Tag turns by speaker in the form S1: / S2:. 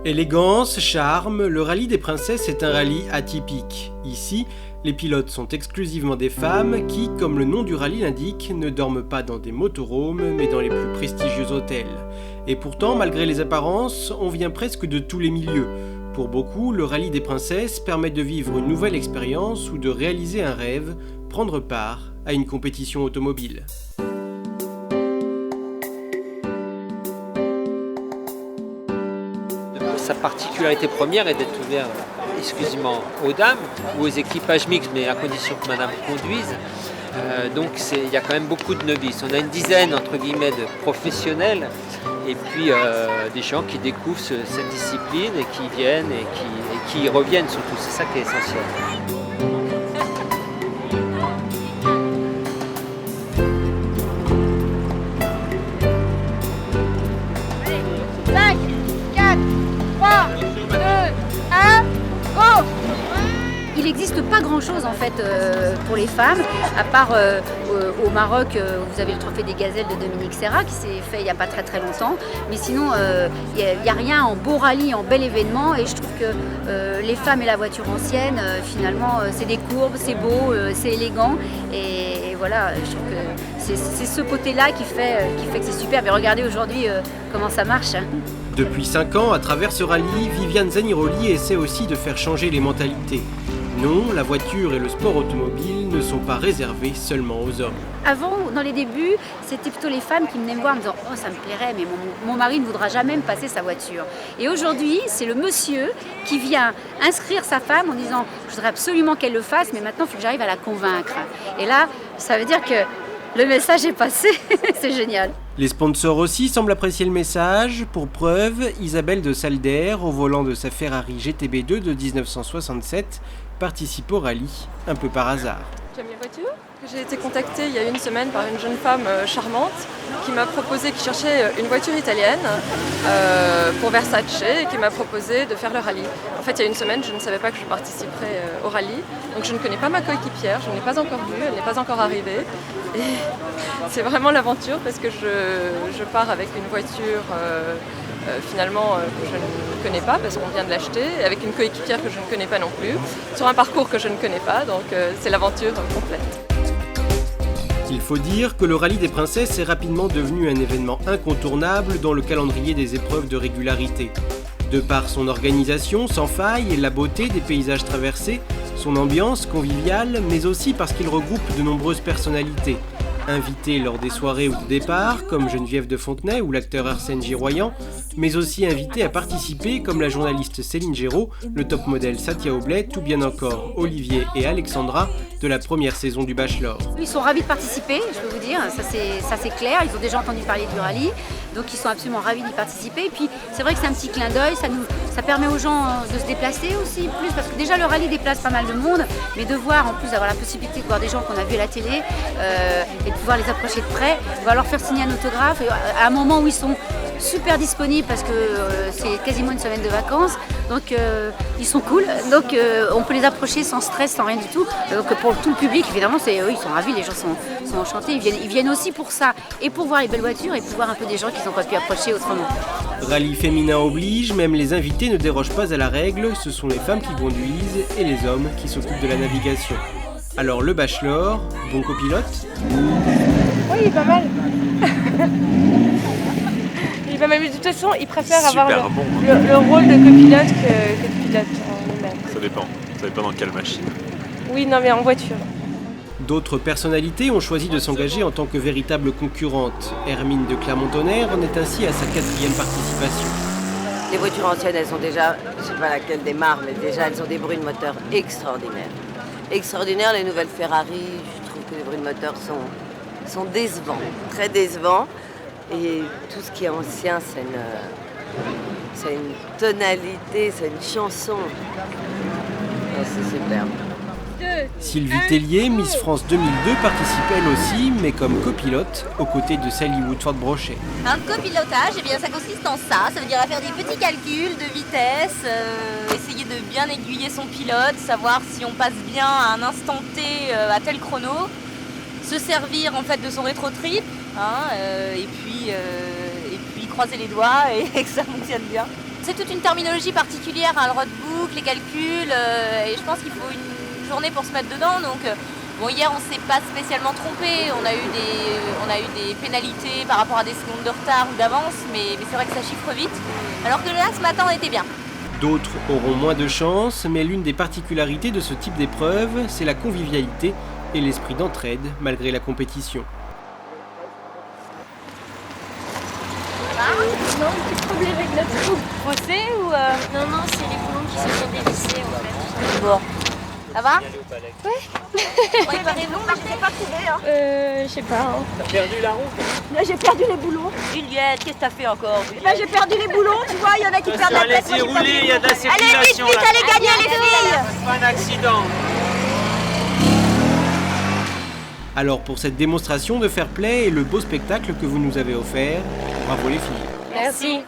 S1: Élégance, charme, le rallye des princesses est un rallye atypique. Ici, les pilotes sont exclusivement des femmes qui, comme le nom du rallye l'indique, ne dorment pas dans des motorhomes mais dans les plus prestigieux hôtels. Et pourtant, malgré les apparences, on vient presque de tous les milieux. Pour beaucoup, le rallye des princesses permet de vivre une nouvelle expérience ou de réaliser un rêve, prendre part à une compétition automobile.
S2: Sa particularité première est d'être ouvert exclusivement aux dames ou aux équipages mixtes, mais à condition que madame conduise. Donc il y a quand même beaucoup de novices. On a une dizaine entre guillemets de professionnels et puis des gens qui découvrent cette discipline et qui viennent et qui y reviennent surtout. C'est ça qui est essentiel.
S3: 5, 4, 3, 2, 1, go! Il n'existe pas grand-chose en fait pour les femmes, à part au Maroc, vous avez le trophée des gazelles de Dominique Serra qui s'est fait il n'y a pas très longtemps. Mais sinon, il n'y a rien en beau rallye, en bel événement. Et je trouve que les femmes et la voiture ancienne, finalement, c'est des courbes, c'est beau, c'est élégant. Et voilà, je trouve que c'est ce côté-là qui fait que c'est super. Mais regardez aujourd'hui comment ça marche. Hein.
S1: Depuis 5 ans, à travers ce rallye, Viviane Zaniroli essaie aussi de faire changer les mentalités. Non, la voiture et le sport automobile ne sont pas réservés seulement aux hommes.
S3: Avant, dans les débuts, c'était plutôt les femmes qui venaient me voir en me disant « Oh, ça me plairait, mais mon mari ne voudra jamais me passer sa voiture. » Et aujourd'hui, c'est le monsieur qui vient inscrire sa femme en disant « Je voudrais absolument qu'elle le fasse, mais maintenant, il faut que j'arrive à la convaincre. » Et là, ça veut dire que le message est passé. C'est génial.
S1: Les sponsors aussi semblent apprécier le message. Pour preuve, Isabelle de Salder, au volant de sa Ferrari GTB2 de 1967, participe au rallye, un peu par hasard.
S4: J'aime les voitures. J'ai été contactée il y a une semaine par une jeune femme charmante qui m'a proposé, qui cherchait une voiture italienne pour Versace et qui m'a proposé de faire le rallye. En fait, il y a une semaine, je ne savais pas que je participerais au rallye, donc je ne connais pas ma coéquipière, je ne l'ai pas encore vue, elle n'est pas encore arrivée. Et c'est vraiment l'aventure parce que je pars avec une voiture finalement que je ne connais pas parce qu'on vient de l'acheter, avec une coéquipière que je ne connais pas non plus, sur un parcours que je ne connais pas, donc c'est l'aventure complète.
S1: Il faut dire que le rallye des princesses est rapidement devenu un événement incontournable dans le calendrier des épreuves de régularité. De par son organisation sans faille et la beauté des paysages traversés, son ambiance conviviale, mais aussi parce qu'il regroupe de nombreuses personnalités. Invités lors des soirées ou de départ, comme Geneviève de Fontenay ou l'acteur Arsène Giroyan, mais aussi invités à participer comme la journaliste Céline Géraud, le top modèle Satia Oblet, ou bien encore Olivier et Alexandra de la première saison du Bachelor.
S3: Ils sont ravis de participer, je peux vous dire, ça c'est clair, ils ont déjà entendu parler du rallye, donc ils sont absolument ravis d'y participer. Et puis c'est vrai que c'est un petit clin d'œil, ça permet aux gens de se déplacer aussi plus, parce que déjà le rallye déplace pas mal de monde, mais de voir en plus d'avoir la possibilité de voir des gens qu'on a vus à la télé et de pouvoir les approcher de près, on va leur faire signer un autographe à un moment où ils sont super disponibles parce que c'est quasiment une semaine de vacances, donc ils sont cool, donc on peut les approcher sans stress, sans rien du tout. Donc pour tout le public, évidemment, eux, ils sont ravis, les gens sont enchantés, ils viennent aussi pour ça, et pour voir les belles voitures et pour voir un peu des gens qu'ils n'ont pas pu approcher autrement.
S1: Rallye féminin oblige, même les invités ne dérogent pas à la règle, ce sont les femmes qui conduisent et les hommes qui s'occupent de la navigation. Alors le Bachelor, bon copilote ?
S5: Oui, il est pas mal. Il est pas mal, mais de toute façon, il préfère avoir le rôle de copilote que de pilote en lui-même.
S6: Ça dépend dans quelle machine.
S5: Oui, non, mais en voiture.
S1: D'autres personnalités ont choisi de s'engager en tant que véritables concurrentes. Hermine de Clermont-Tonnerre en est ainsi à sa 4e participation.
S7: Les voitures anciennes, elles sont déjà, je ne sais pas laquelle démarre, mais déjà elles ont des bruits de moteur extraordinaires. Extraordinaires, les nouvelles Ferrari, je trouve que les bruits de moteur sont décevants, très décevants. Et tout ce qui est ancien, c'est une tonalité, c'est une chanson. C'est superbe.
S1: Sylvie Tellier, Miss France 2002, participe elle aussi, mais comme copilote, aux côtés de Sally Woodford-Brochet.
S8: Un copilotage, eh bien, ça consiste en ça. Ça veut dire à faire des petits calculs de vitesse, essayer de bien aiguiller son pilote, savoir si on passe bien à un instant T à tel chrono, se servir en fait de son rétro-trip, et puis croiser les doigts et que ça fonctionne bien. C'est toute une terminologie particulière, hein, le roadbook, les calculs, et je pense qu'il faut une journée pour se mettre dedans. Donc, bon, hier, on ne s'est pas spécialement trompé, on a eu des pénalités par rapport à des secondes de retard ou d'avance, mais c'est vrai que ça chiffre vite. Alors que là, ce matin, on était bien.
S1: D'autres auront moins de chance, mais l'une des particularités de ce type d'épreuve, c'est la convivialité et l'esprit d'entraide malgré la compétition.
S5: Non, petit problème avec notre
S8: Fossé ou
S5: Non, c'est les boulons qui se sont dévissés en fait.
S8: Bon. Ça va?
S5: Préparez-vous, mais je ne sais pas trouver. Hein. Je sais pas. Hein.
S2: T'as perdu la roue?
S5: Là, j'ai perdu les boulons.
S8: Juliette, qu'est-ce que t'as fait encore?
S5: Là, j'ai perdu les boulons, tu vois, il y en a qui perdent la tête.
S2: Laissez rouler, il y a de la circulation.
S5: Allez, vite, allez gagner les filles.
S2: Pas un accident.
S1: Alors pour cette démonstration de fair play et le beau spectacle que vous nous avez offert, bravo les filles.
S5: Merci.